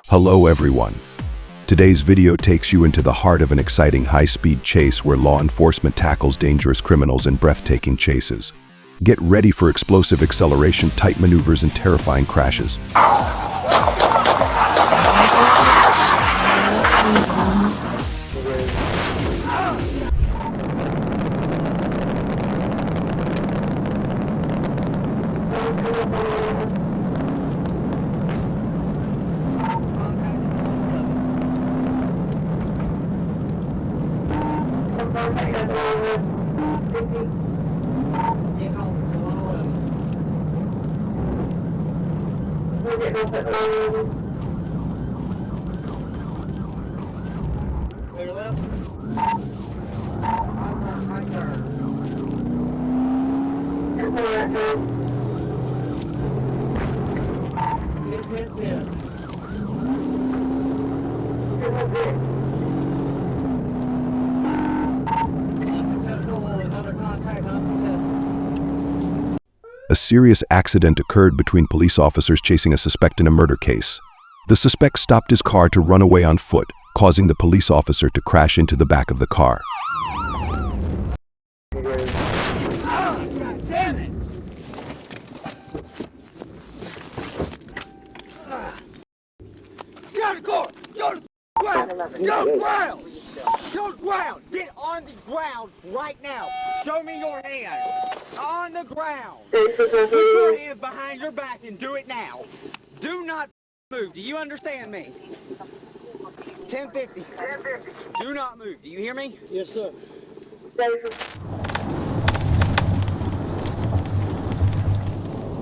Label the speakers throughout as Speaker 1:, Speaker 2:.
Speaker 1: Hello everyone. Today's video takes you into the heart of an exciting high-speed chase where law enforcement tackles dangerous criminals in breathtaking chases. Get ready for explosive acceleration, tight maneuvers, and terrifying crashes. A serious accident occurred between police officers chasing a suspect in a murder case. The suspect stopped his car to run away on foot, causing the police officer to crash into the back of the car.
Speaker 2: God damn it! Get on the car! Go to the ground! Go to the ground! Go to the ground! Get on the ground right now! Show me your hand! On the ground! Put your hands behind your back and do it now! Do not move. Do you understand me? 1050. Do not move. Do you hear me?
Speaker 3: Yes, sir.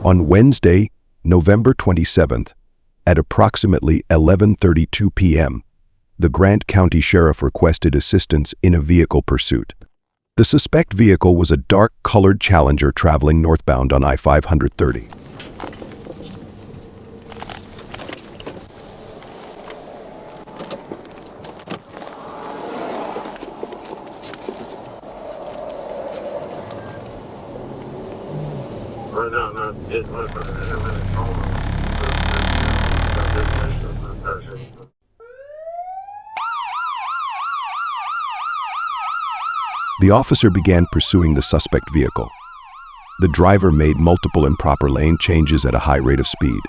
Speaker 1: On Wednesday, November 27th, at approximately 11:32 p.m., the Grant County Sheriff requested assistance in a vehicle pursuit. The suspect vehicle was a dark-colored Challenger traveling northbound on I-530. The officer began pursuing the suspect vehicle. The driver made multiple improper lane changes at a high rate of speed.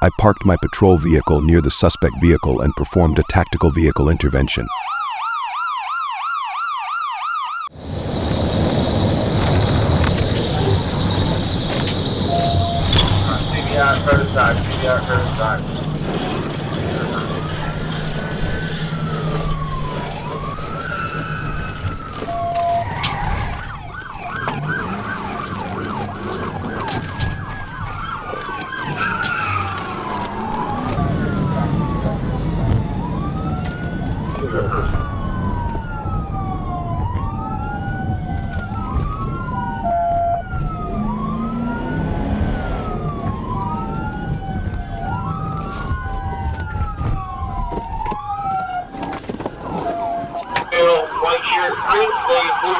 Speaker 1: I parked my patrol vehicle near the suspect vehicle and performed a tactical vehicle intervention.
Speaker 4: CBR curbside.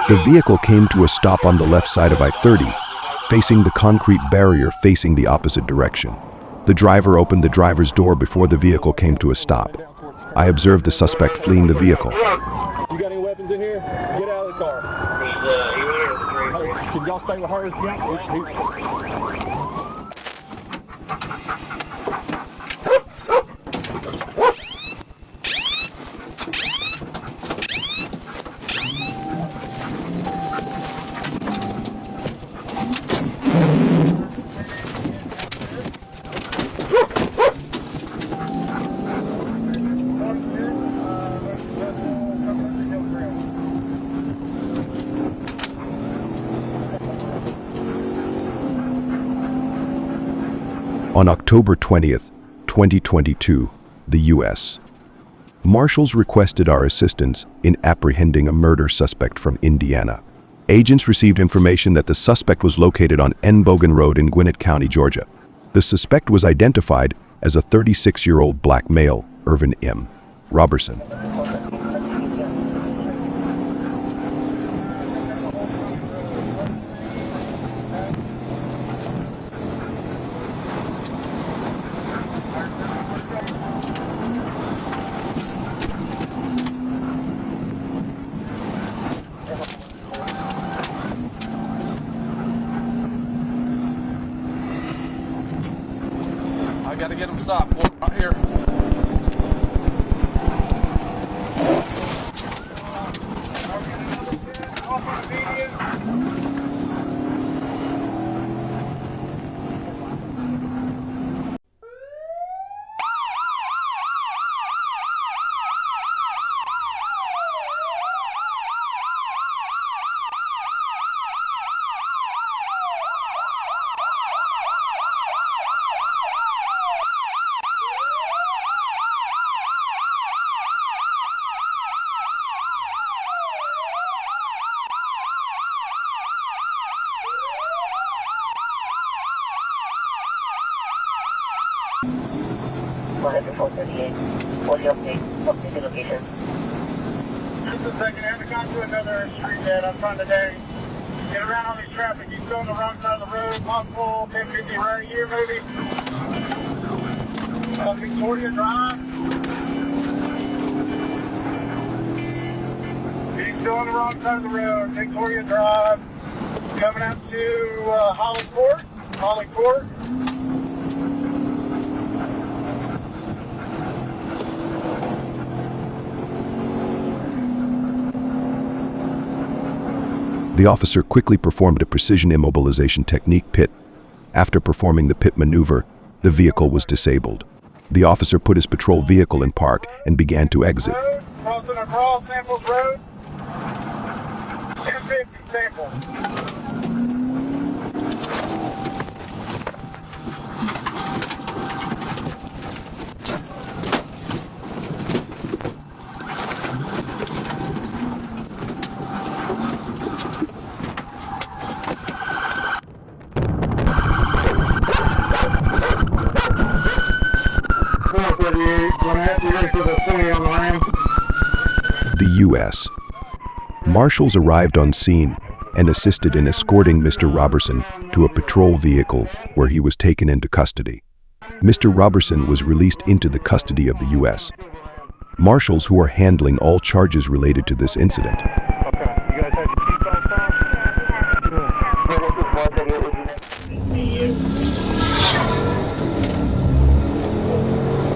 Speaker 1: The vehicle came to a stop on the left side of I-30, facing the concrete barrier facing the opposite direction. The driver opened the driver's door before the vehicle came to a stop. I observed the suspect fleeing the vehicle.
Speaker 3: You got any weapons in here? Get out of the car. Can y'all stay with her?
Speaker 1: On October 20th, 2022, the U.S. Marshals requested our assistance in apprehending a murder suspect from Indiana. Agents received information that the suspect was located on N. Bogan Road in Gwinnett County, Georgia. The suspect was identified as a 36-year-old black male, Irvin M. Robertson.
Speaker 4: gotta get him stopped. Right here.
Speaker 5: Update the location.
Speaker 6: Just a second, I haven't gone to another street yet. I'm trying to get around all these traffic. You go on the wrong side of the road, possible 1050 right here, maybe. Victoria Drive. He's still on the wrong side of the road, Victoria Drive. Coming out to Holly Court.
Speaker 1: The officer quickly performed a precision immobilization technique pit. After performing the pit maneuver, the vehicle was disabled. The officer put his patrol vehicle in park and began to exit.
Speaker 6: Crossing across Samples Road. 1050 Samples.
Speaker 1: The U.S. Marshals arrived on scene and assisted in escorting Mr. Robertson to a patrol vehicle where he was taken into custody. Mr. Robertson was released into the custody of the U.S. Marshals who are handling all charges related to this incident.
Speaker 6: Okay, you guys have your seatbelts on?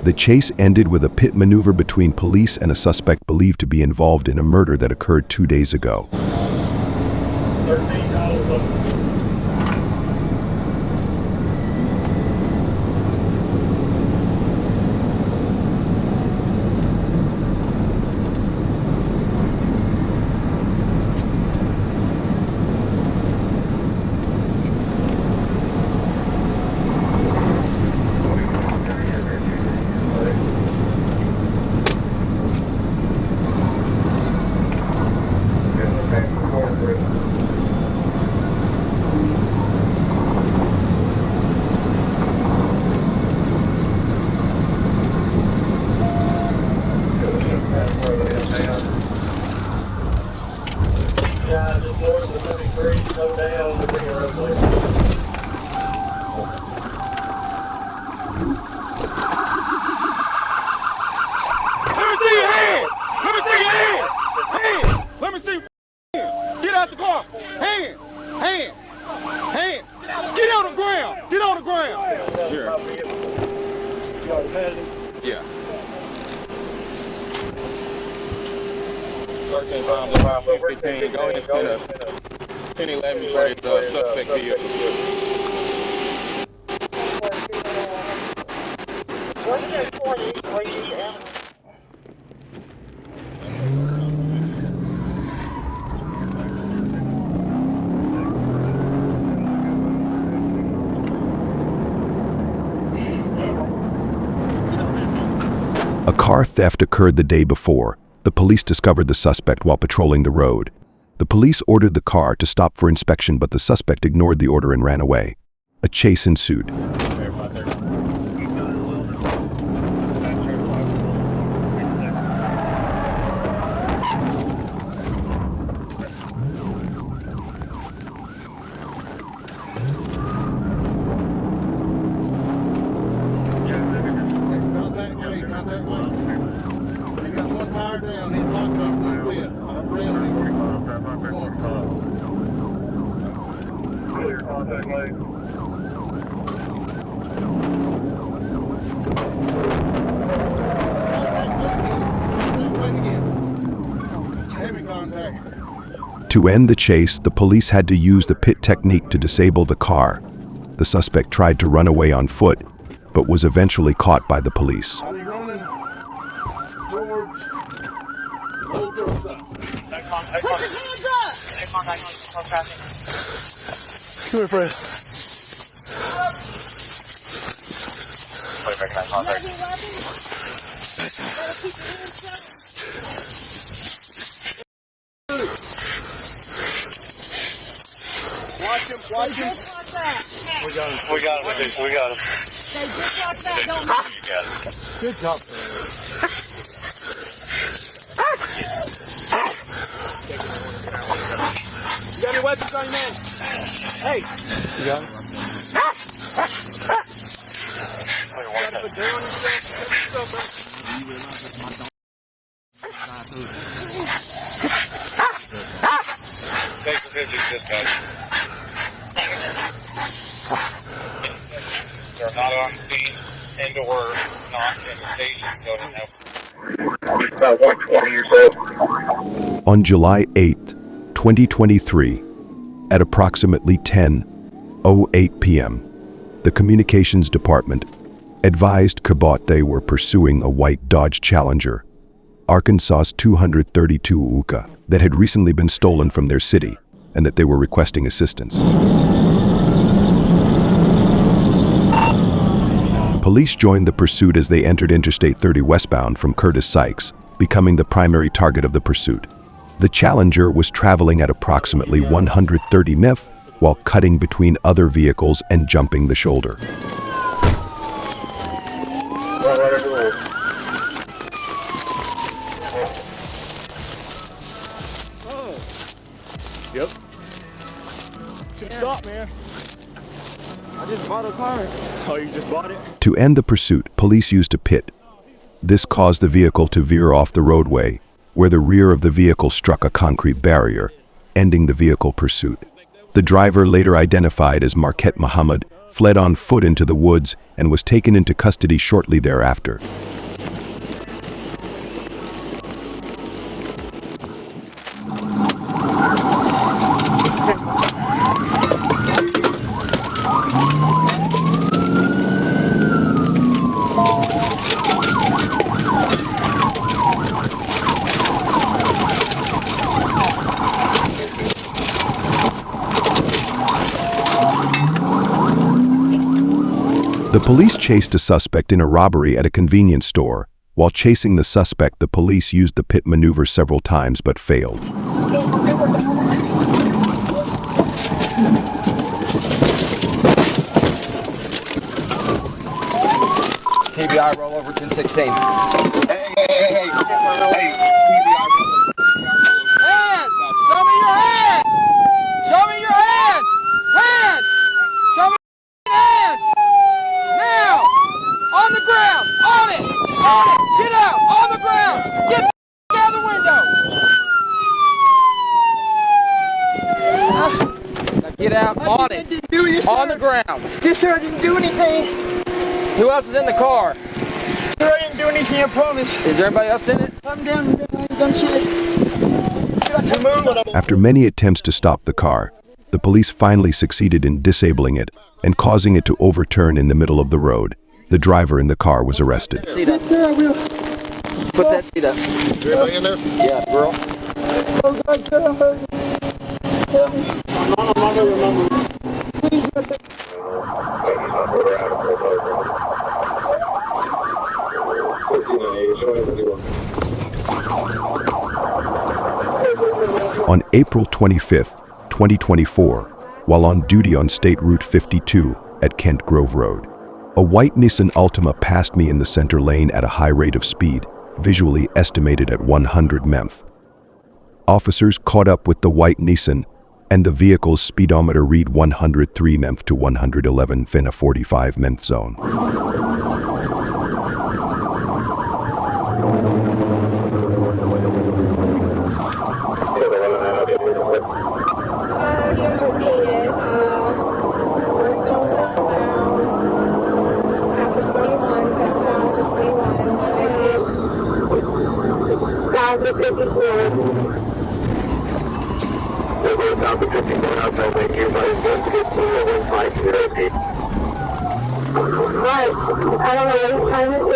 Speaker 1: The chase ended with a pit maneuver between police and a suspect believed to be involved in a murder that occurred 2 days ago.
Speaker 4: Yeah. 13 times around 15. Go ahead and spin up. 1011 for the suspect vehicle.
Speaker 1: A car theft occurred the day before. The police discovered the suspect while patrolling the road. The police ordered the car to stop for inspection, but the suspect ignored the order and ran away. A chase ensued. To end the chase, the police had to use the pit technique to disable the car. The suspect tried to run away on foot, but was eventually caught by the police.
Speaker 3: Come here, Fred.
Speaker 2: Watch him, watch him.
Speaker 3: We got him. We got him. We got him.
Speaker 2: Hey, just like that, don't move.
Speaker 3: You got it. Good job, Fred.
Speaker 2: You got any weapons on you, man? Hey.
Speaker 3: You got him?
Speaker 2: You gotta put dirt on yourself.
Speaker 4: Take the picture, dispatch. They're not on scene, indoor, not in the station, so
Speaker 1: On July 8, 2023, at approximately 10:08 p.m., the Communications Department advised Cabot they were pursuing a white Dodge Challenger, Arkansas's 232 UCA, that had recently been stolen from their city, and that they were requesting assistance. Police joined the pursuit as they entered Interstate 30 westbound from Curtis Sykes, becoming the primary target of the pursuit. The Challenger was traveling at approximately 130 mph while cutting between other vehicles and jumping the shoulder.
Speaker 3: Yep. Should stop, man.
Speaker 2: I just bought a car.
Speaker 3: Oh, you just bought it?
Speaker 1: To end the pursuit, police used a pit. This caused the vehicle to veer off the roadway, where the rear of the vehicle struck a concrete barrier, ending the vehicle pursuit. The driver, later identified as Marquette Muhammad, fled on foot into the woods and was taken into custody shortly thereafter. The police chased a suspect in a robbery at a convenience store. While chasing the suspect, the police used the pit maneuver several times but failed.
Speaker 2: TBI, roll over 1016.
Speaker 4: Hey,
Speaker 2: Hands! Show me your hands! Show me your hands! Hands! Show me your hands! Now! On the ground! On it! On it! Get out! On the ground! Get the out of the window! Now get out on it! On the ground!
Speaker 6: Yes, sir, I didn't do anything.
Speaker 2: Who else is in the car?
Speaker 6: Sir, I didn't do anything, I promise.
Speaker 2: Is there anybody else in it?
Speaker 6: I'm down, I ain't done shit.
Speaker 1: After many attempts to stop the car, the police finally succeeded in disabling it and causing it to overturn in the middle of the road. The driver in the car was arrested.
Speaker 2: Seat up.
Speaker 6: Yes, sir, I will.
Speaker 2: Put that seat up.
Speaker 4: everybody in there?
Speaker 2: Yeah, girl.
Speaker 6: Oh, God, sir, I'm hurting. Help me. Please, let me.
Speaker 1: On April 25, 2024, while on duty on State Route 52 at Kent Grove Road, a white Nissan Altima passed me in the center lane at a high rate of speed, visually estimated at 100 mph. Officers caught up with the white Nissan, and the vehicle's speedometer read 103 mph to 111 in a 45 mph zone.
Speaker 5: Right. I don't know what he's trying to do.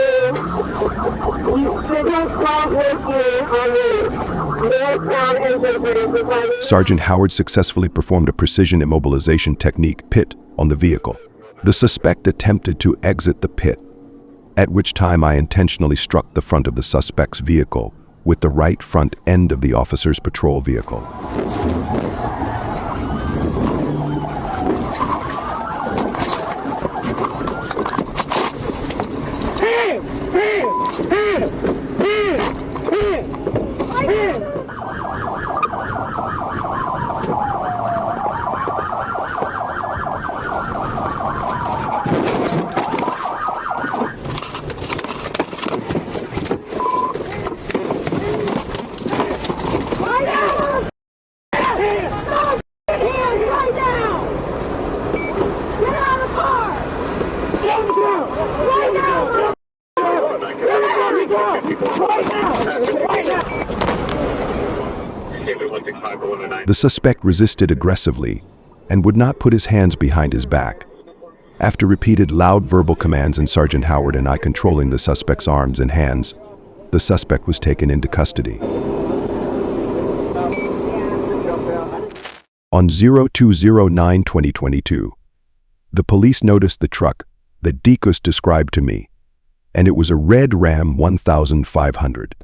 Speaker 5: You should have called with you on the northbound engine.
Speaker 1: Sergeant Howard successfully performed a precision immobilization technique pit on the vehicle. The suspect attempted to exit the pit, at which time I intentionally struck the front of the suspect's vehicle with the right front end of the officer's patrol vehicle. The suspect resisted aggressively and would not put his hands behind his back. After repeated loud verbal commands and Sergeant Howard and I controlling the suspect's arms and hands, the suspect was taken into custody. On 02/09/2022, the police noticed the truck that Dekus described to me, and it was a red Ram 1500.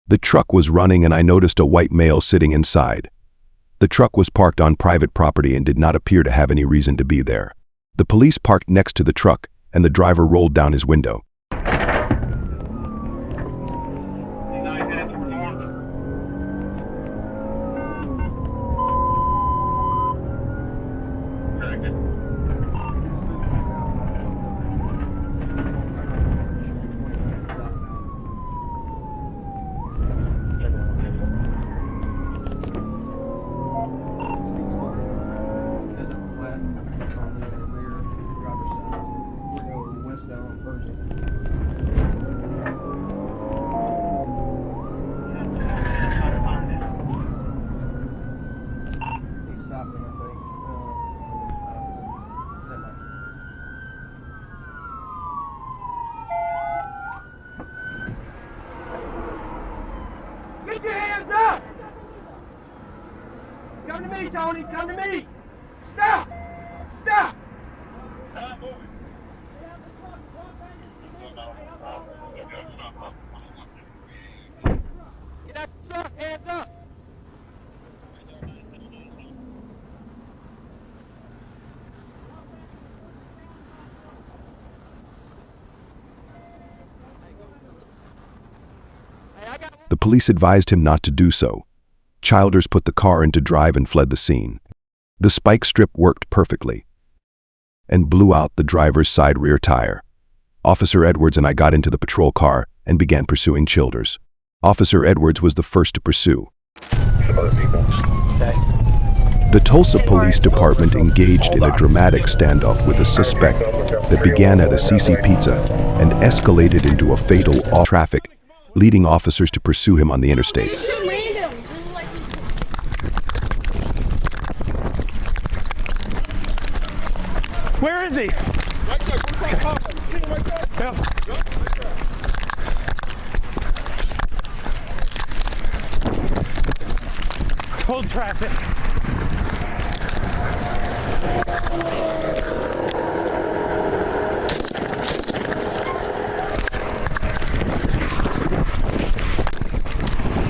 Speaker 1: The truck was running and I noticed a white male sitting inside. The truck was parked on private property and did not appear to have any reason to be there. The police parked next to the truck and the driver rolled down his window.
Speaker 2: Get your hands up! Come to me, Tony, come to me! Stop! Stop! Get out the truck, hands up!
Speaker 1: The police advised him not to do so. Childers put the car into drive and fled the scene. The spike strip worked perfectly and blew out the driver's side rear tire. Officer Edwards and I got into the patrol car and began pursuing Childers. Officer Edwards was the first to pursue. The Tulsa Police Department engaged in a dramatic standoff with a suspect that began at a CC Pizza and escalated into a fatal off-traffic, leading officers to pursue him on the interstate.
Speaker 3: Where is he?
Speaker 6: Right there.
Speaker 3: Go. Hold traffic.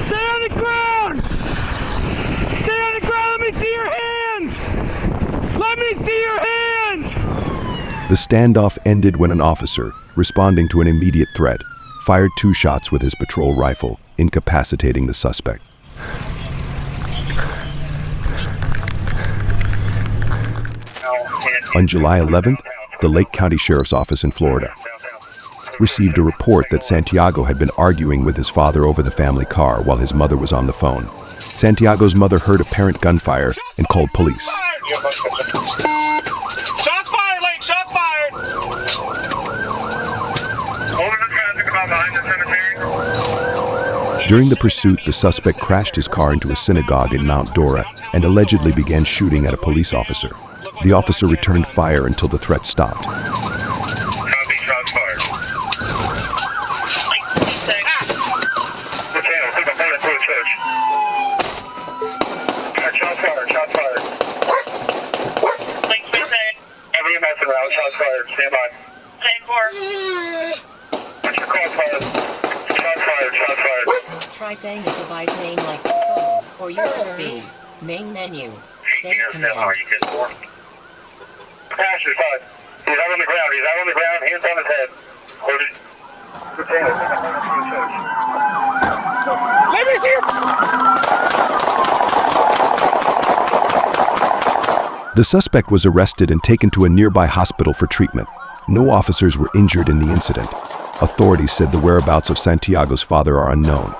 Speaker 3: Stay on the ground! Stay on the ground! Let me see your hands! Let me see your hands!
Speaker 1: The standoff ended when an officer, responding to an immediate threat, fired 2 shots with his patrol rifle, incapacitating the suspect. On July 11th, the Lake County Sheriff's Office in Florida received a report that Santiago had been arguing with his father over the family car while his mother was on the phone. Santiago's mother heard apparent gunfire and called police.
Speaker 6: Shots fired, Lake! Shots fired! Over the traffic about behind the cemetery.
Speaker 1: During the pursuit, the suspect crashed his car into a synagogue in Mount Dora and allegedly began shooting at a police officer. The officer returned fire until the threat stopped.
Speaker 6: Copy, shots fired. Shots fired, shots fired. Every EMS around, shots fired, stand by. What's your call fired? Shots fired, shots fired.
Speaker 7: Try saying the device name like phone or USB. Main menu. Send command.
Speaker 6: Passenger side. He's out on the ground, hands on his head. Hold it.
Speaker 3: Let me see
Speaker 1: The suspect was arrested and taken to a nearby hospital for treatment. No officers were injured in the incident. Authorities said the whereabouts of Santiago's father are unknown.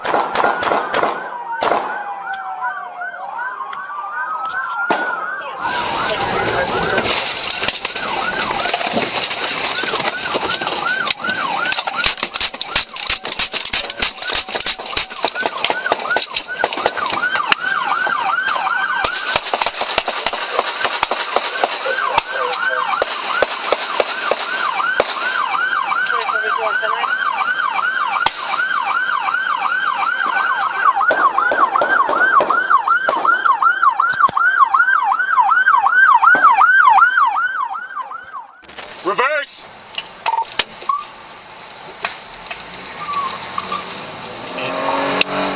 Speaker 3: Reverse!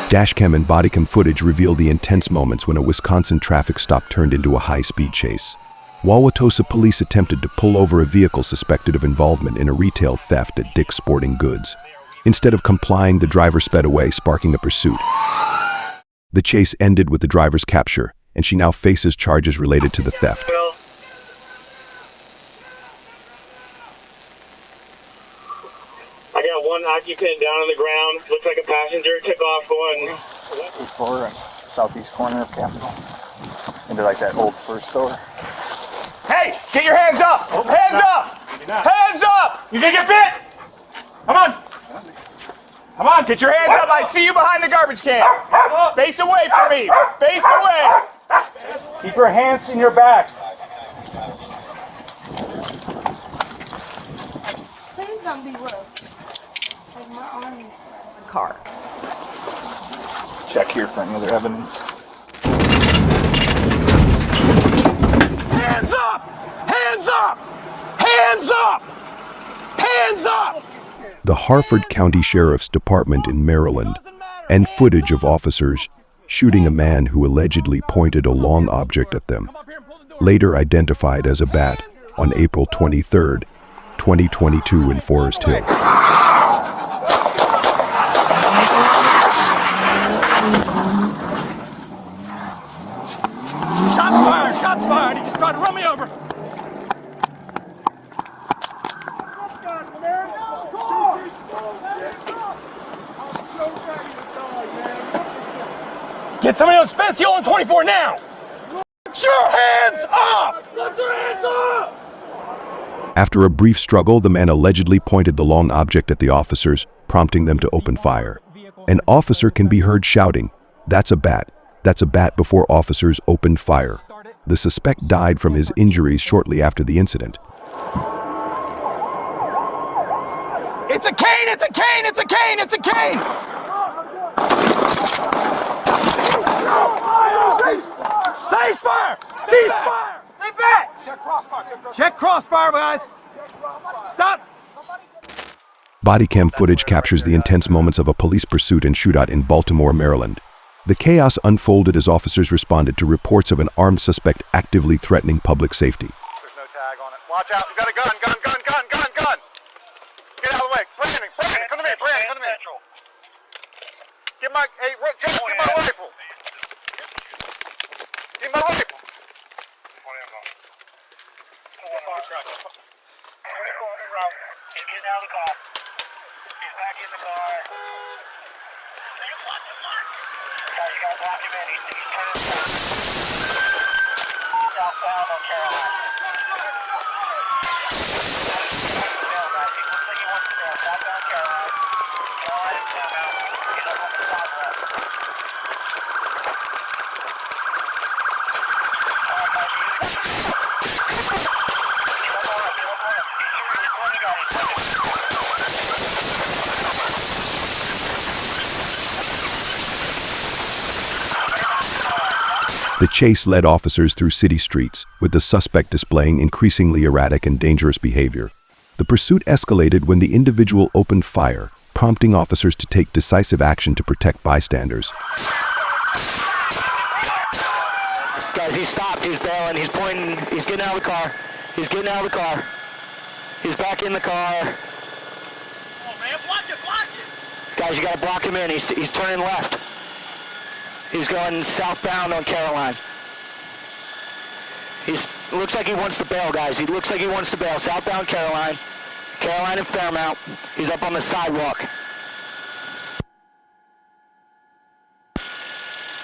Speaker 1: Dashcam and bodycam footage reveal the intense moments when a Wisconsin traffic stop turned into a high-speed chase. Wauwatosa police attempted to pull over a vehicle suspected of involvement in a retail theft at Dick's Sporting Goods. Instead of complying, the driver sped away, sparking a pursuit. The chase ended with the driver's capture, and she now faces charges related to the theft.
Speaker 6: I got one occupant down on the ground. Looks like a passenger. Took off going.
Speaker 8: 4 southeast corner of Capitol. Into like that old fur store.
Speaker 3: Hey, get your hands up! Hands up! Hands up! You gonna get bit? Come on! Come on, get your hands up! I see you behind the garbage can! Face away from me! Face away! Keep your hands in your back.
Speaker 5: Please don't be rough. Like my arm is
Speaker 7: Car.
Speaker 8: Check here for any other evidence.
Speaker 3: Hands up! Hands up! Hands up! Hands up!
Speaker 1: The Harford County Sheriff's Department in Maryland, and footage of officers shooting a man who allegedly pointed a long object at them, later identified as a bat, on April 23, 2022 in Forest Hill.
Speaker 3: Shots fired! Shots fired! He just tried to run me over! Get somebody on spin seal on 24 now! Put your hands up! Put your hands up!
Speaker 1: After a brief struggle, the man allegedly pointed the long object at the officers, prompting them to open fire. An officer can be heard shouting, "That's a bat! That's a bat!" before officers opened fire. The suspect died from his injuries shortly after the incident.
Speaker 3: It's a cane! It's a cane! It's a cane! It's a cane! Ceasefire! Ceasefire! Stay back! Check crossfire. Check crossfire, guys. Stop!
Speaker 1: Bodycam footage captures the intense moments of a police pursuit and shootout in Baltimore, Maryland. The chaos unfolded as officers responded to reports of an armed suspect actively threatening public safety.
Speaker 9: There's no tag on it. Watch out. He's got a gun. Gun. Get out of the way. Brandon, come to me. Get my, hey, Jeff, get my rifle. Get my rifle.
Speaker 6: He's getting out of the car. He's back in the car. You got to block him in. He's turning southbound on Carolina. Looks like he wants to go southbound Carolina. Go ahead and come out. Get up on the southwest.
Speaker 1: The chase led officers through city streets, with the suspect displaying increasingly erratic and dangerous behavior. The pursuit escalated when the individual opened fire, prompting officers to take decisive action to protect bystanders.
Speaker 10: Guys, he stopped, he's bailing, he's pointing, he's getting out of the car. He's getting out of the car. He's back in the car.
Speaker 9: Come on, man, block it!
Speaker 10: Guys, you gotta block him in, he's turning left. He's going southbound on Caroline. Looks like he wants to bail, guys. He looks like he wants to bail. Southbound Caroline. Caroline and Fairmount. He's up on the sidewalk.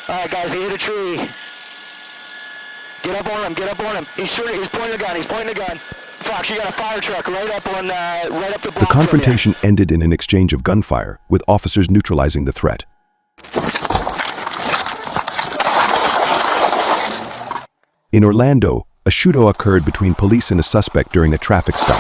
Speaker 10: All right, guys, he hit a tree. Get up on him, get up on him. He's pointing the gun, he's pointing the gun. Fox, you got a fire truck right up the block.
Speaker 1: The confrontation ended in an exchange of gunfire, with officers neutralizing the threat. In Orlando, a shootout occurred between police and a suspect during a traffic stop.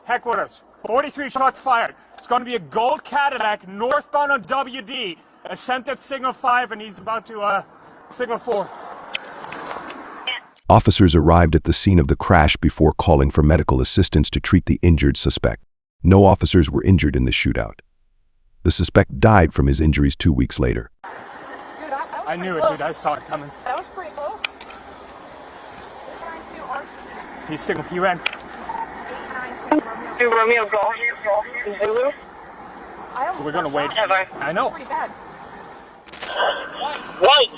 Speaker 11: Headquarters, 43 shots fired. It's going to be a gold Cadillac northbound on WD. Sent at signal 5 and he's about to signal 4.
Speaker 1: Officers arrived at the scene of the crash before calling for medical assistance to treat the injured suspect. No officers were injured in the shootout. The suspect died from his injuries 2 weeks later.
Speaker 11: Dude, I knew it, dude. I saw it coming.
Speaker 12: That was pretty close.
Speaker 11: He's signal. He ran.
Speaker 12: Romeo Golf. Zulu.
Speaker 11: We're gonna wait. I know.
Speaker 12: Pretty bad.
Speaker 6: White!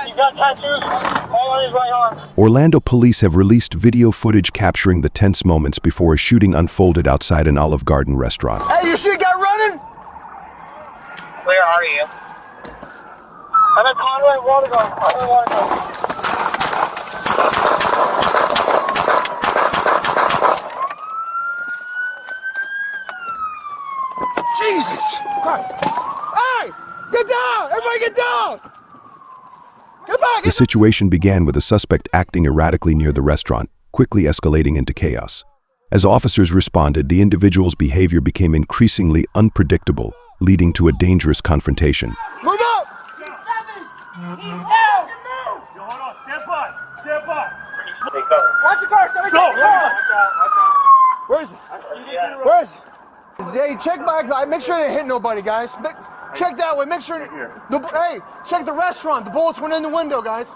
Speaker 6: You got tattoos all on his right arm.
Speaker 1: Orlando police have released video footage capturing the tense moments before a shooting unfolded outside an Olive Garden restaurant.
Speaker 9: Hey, you see a guy running?
Speaker 6: Where are you? I'm at Conway Watergo.
Speaker 9: Jesus Christ! Hey! Get down! Everybody get down! Get back!
Speaker 1: The situation began with a suspect acting erratically near the restaurant, quickly escalating into chaos. As officers responded, the individual's behavior became increasingly unpredictable, leading to a dangerous confrontation.
Speaker 9: Move up!
Speaker 11: He's down! Hold on, stand by! Stand by!
Speaker 9: Watch the car! Stop! Where is it? Where is it? Hey, check back. Make sure they hit nobody, guys. Check that way. Make sure. Hey, check the restaurant. The bullets went in the window, guys.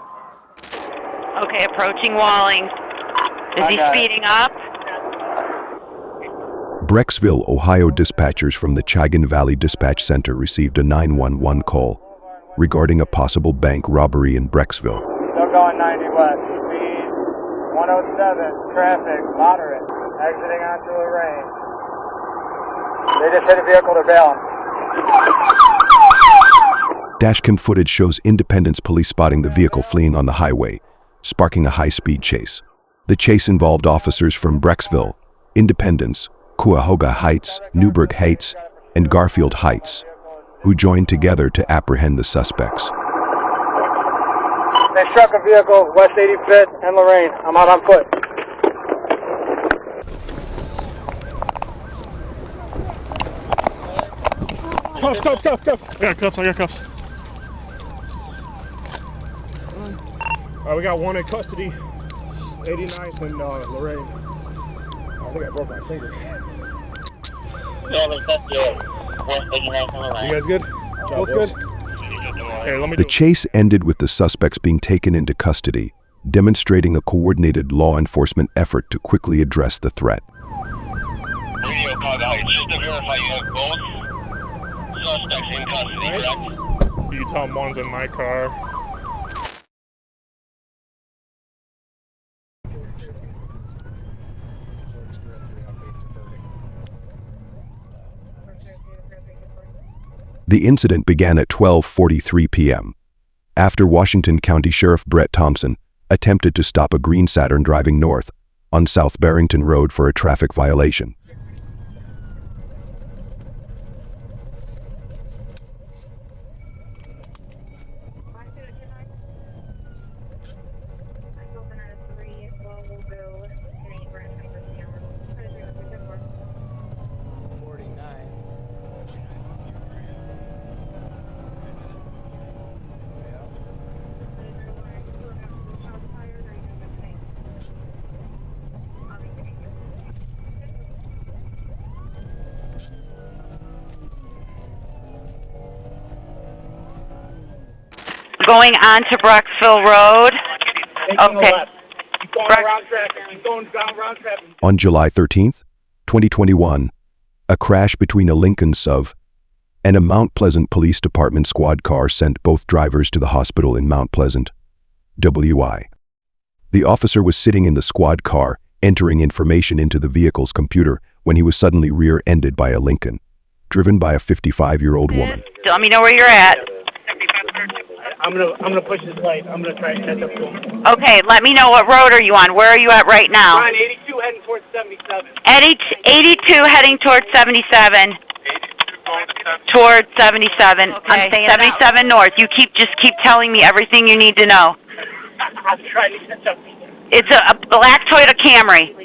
Speaker 13: Okay, approaching Walling. Is he speeding up?
Speaker 1: Brecksville, Ohio dispatchers from the Chagrin Valley Dispatch Center received a 911 call regarding a possible bank robbery in Brecksville.
Speaker 6: Still going 90 west. Speed 107. Traffic moderate. Exiting onto a range. They just hit a vehicle to bail.
Speaker 1: Dashcam footage shows Independence police spotting the vehicle fleeing on the highway, sparking a high-speed chase. The chase involved officers from Brecksville, Independence, Cuyahoga Heights, Newburgh Heights, and Garfield Heights, who joined together to apprehend the suspects.
Speaker 6: They struck a vehicle west 85th and Lorraine. I'm out on foot.
Speaker 11: Cuffs. I got cuffs.
Speaker 3: We got one in custody, 89th and Lorraine. I think I broke my finger. You guys good? Both good? Here,
Speaker 1: The chase ended with the suspects being taken into custody, demonstrating a coordinated law enforcement effort to quickly address the threat.
Speaker 14: Radio Chicago Heights, just to verify you have both suspects in custody, correct?
Speaker 11: You can tell them one's in my car.
Speaker 1: The incident began at 12:43 p.m. after Washington County Sheriff Brett Thompson attempted to stop a green Saturn driving north on South Barrington Road for a traffic violation.
Speaker 13: Going on to Brecksville Road. Okay.
Speaker 1: On July 13th, 2021, a crash between a Lincoln SUV and a Mount Pleasant Police Department squad car sent both drivers to the hospital in Mount Pleasant, WI. The officer was sitting in the squad car, entering information into the vehicle's computer when he was suddenly rear-ended by a Lincoln, driven by a 55-year-old woman.
Speaker 13: Let me know where you're at.
Speaker 6: I'm gonna push this light. I'm gonna try and catch up to him.
Speaker 13: Okay, let me know what road are you on. Where are you at right now?
Speaker 6: We're on 82 heading towards 77.
Speaker 13: 82 heading towards 77. Towards 77. Okay, 77 north. You just keep telling me everything you need to know.
Speaker 6: I'm trying to catch up.
Speaker 13: It's a black Toyota Camry.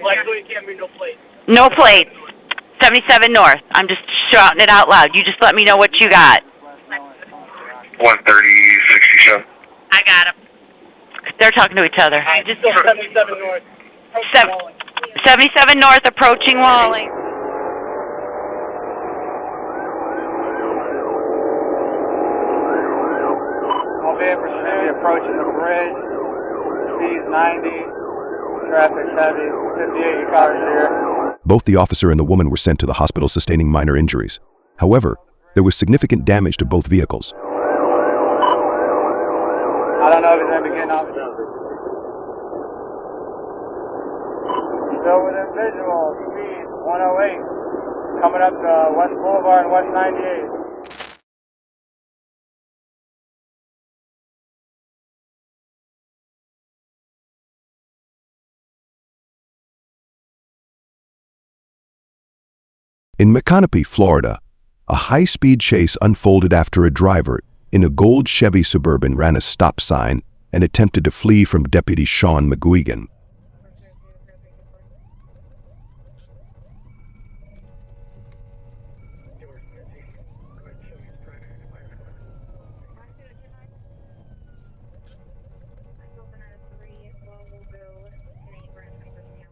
Speaker 6: Black Toyota Camry, no plate.
Speaker 13: No plates. 77 north. I'm just shouting it out loud. You just let me know what you got.
Speaker 14: 130-67.
Speaker 13: I got him. They're talking to each other.
Speaker 6: Just 77 north.
Speaker 13: 77 north, approaching Walling.
Speaker 15: Albeit pursuit, approaching the bridge. Speed 90. Traffic heavy. 58 cars here.
Speaker 1: Both the officer and the woman were sent to the hospital sustaining minor injuries. However, there was significant damage to both vehicles.
Speaker 15: I don't know if he's going to be getting off. Still within visual, speed 108, coming up to West Boulevard and West 98.
Speaker 1: In McConaughey, Florida, a high-speed chase unfolded after a driver in a gold Chevy Suburban ran a stop sign and attempted to flee from Deputy Sean McGuigan.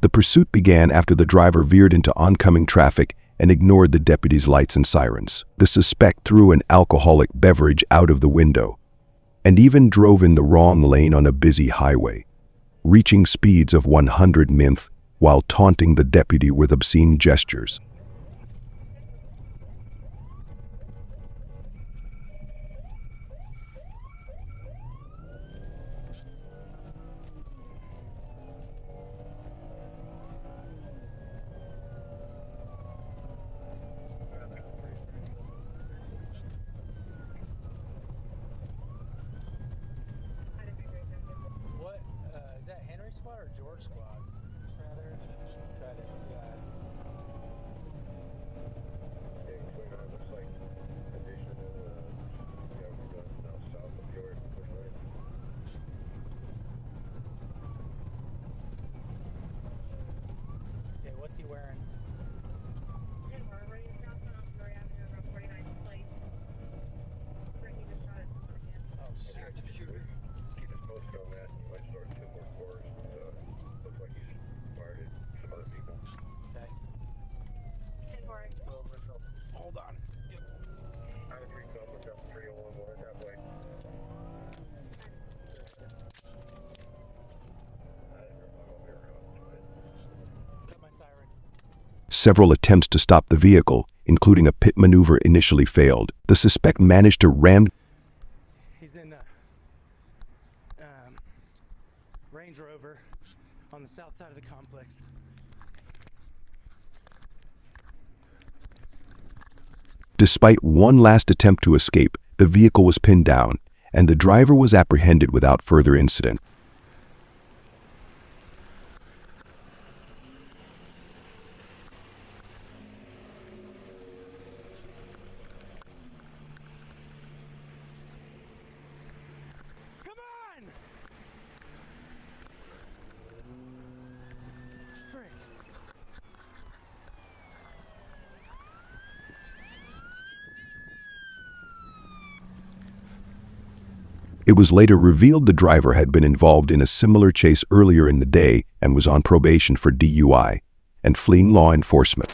Speaker 1: The pursuit began after the driver veered into oncoming traffic and ignored the deputy's lights and sirens. The suspect threw an alcoholic beverage out of the window and even drove in the wrong lane on a busy highway, reaching speeds of 100 mph while taunting the deputy with obscene gestures.
Speaker 16: What's he wearing? Oh, shit. Active shooter.
Speaker 14: Keep us posted on that. You might start 2 more cores. Looks like he's fired at some other people.
Speaker 16: Okay. Hold on. Yep.
Speaker 14: I have 3 come, look up 301, we'll head that way.
Speaker 1: Several attempts to stop the vehicle, including a pit maneuver, initially failed. The suspect managed to ram.
Speaker 16: He's in a Range Rover on the south side of the complex.
Speaker 1: Despite one last attempt to escape, the vehicle was pinned down, and the driver was apprehended without further incident. It was later revealed the driver had been involved in a similar chase earlier in the day and was on probation for DUI and fleeing law enforcement.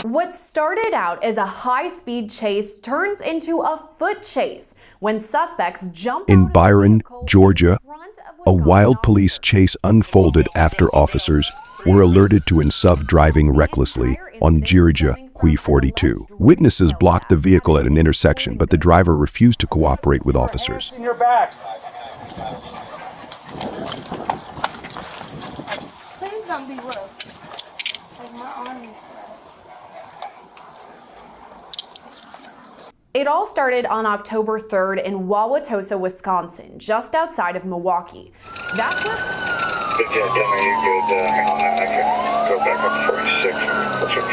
Speaker 17: What What started out as a high-speed chase turns into a foot chase when suspects jump
Speaker 1: In Byron, Georgia, a wild police chase unfolded after officers were alerted to Insuv driving recklessly on Georgia Hui 42. Witnesses blocked the vehicle at an intersection, but the driver refused to cooperate with officers.
Speaker 15: In your back.
Speaker 5: Please don't be rough. Like my arm is
Speaker 17: It all started on October 3rd in Wauwatosa, Wisconsin, just outside of Milwaukee. That's where...
Speaker 6: Yeah, Demi, you good? Hang on, I can go back up to 46 and push up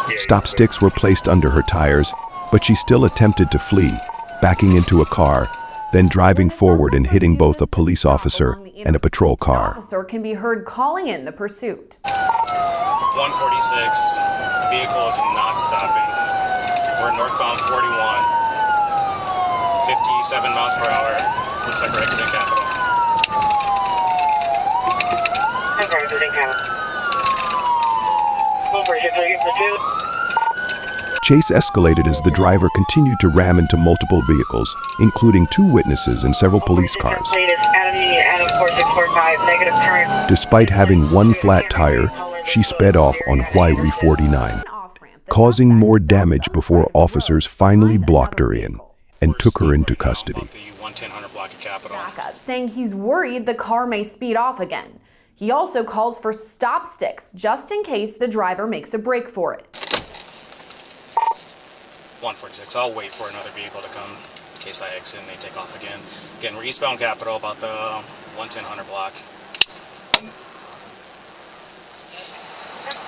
Speaker 6: through.
Speaker 1: Stop sticks were placed under her tires, but she still attempted to flee, backing into a car, then driving forward and hitting both a police officer and a patrol car.
Speaker 17: The officer can be heard calling in the pursuit.
Speaker 11: 146. The vehicle is not stopping. We're northbound 41. 57 miles per hour. Looks like we're exiting Capitol.
Speaker 12: Okay, exiting Capitol.
Speaker 1: Chase escalated as the driver continued to ram into multiple vehicles, including 2 witnesses and several police cars. Despite having 1 flat tire, she sped off on Highway 49, causing more damage before officers finally blocked her in and took her into custody.
Speaker 17: Backup, saying he's worried the car may speed off again. He also calls for stop sticks just in case the driver makes a break for it.
Speaker 11: 146. I'll wait for another vehicle to come in case I exit and they take off again. Again, we're eastbound Capitol, about the 110 Hunter block.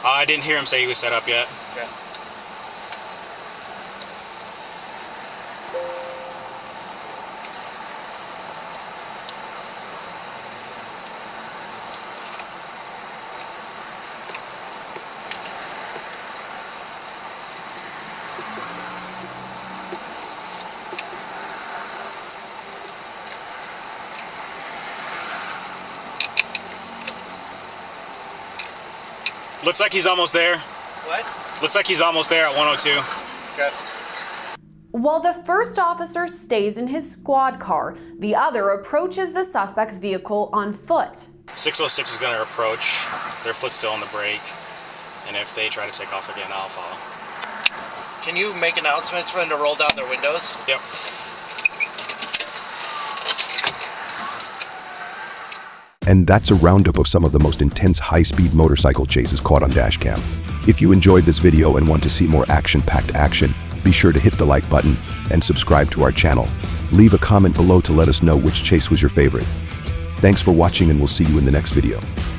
Speaker 11: I didn't hear him say he was set up yet.
Speaker 3: Okay.
Speaker 11: Looks like he's almost there.
Speaker 3: What?
Speaker 11: Looks like he's almost there at 102.
Speaker 3: Okay.
Speaker 17: While the first officer stays in his squad car, the other approaches the suspect's vehicle on foot.
Speaker 11: 606 is going to approach. Their foot's still on the brake. And if they try to take off again, I'll follow.
Speaker 3: Can you make announcements for them to roll down their windows?
Speaker 11: Yep.
Speaker 1: And that's a roundup of some of the most intense high-speed motorcycle chases caught on dashcam. If you enjoyed this video and want to see more action-packed action, be sure to hit the like button and subscribe to our channel. Leave a comment below to let us know which chase was your favorite. Thanks for watching, and we'll see you in the next video.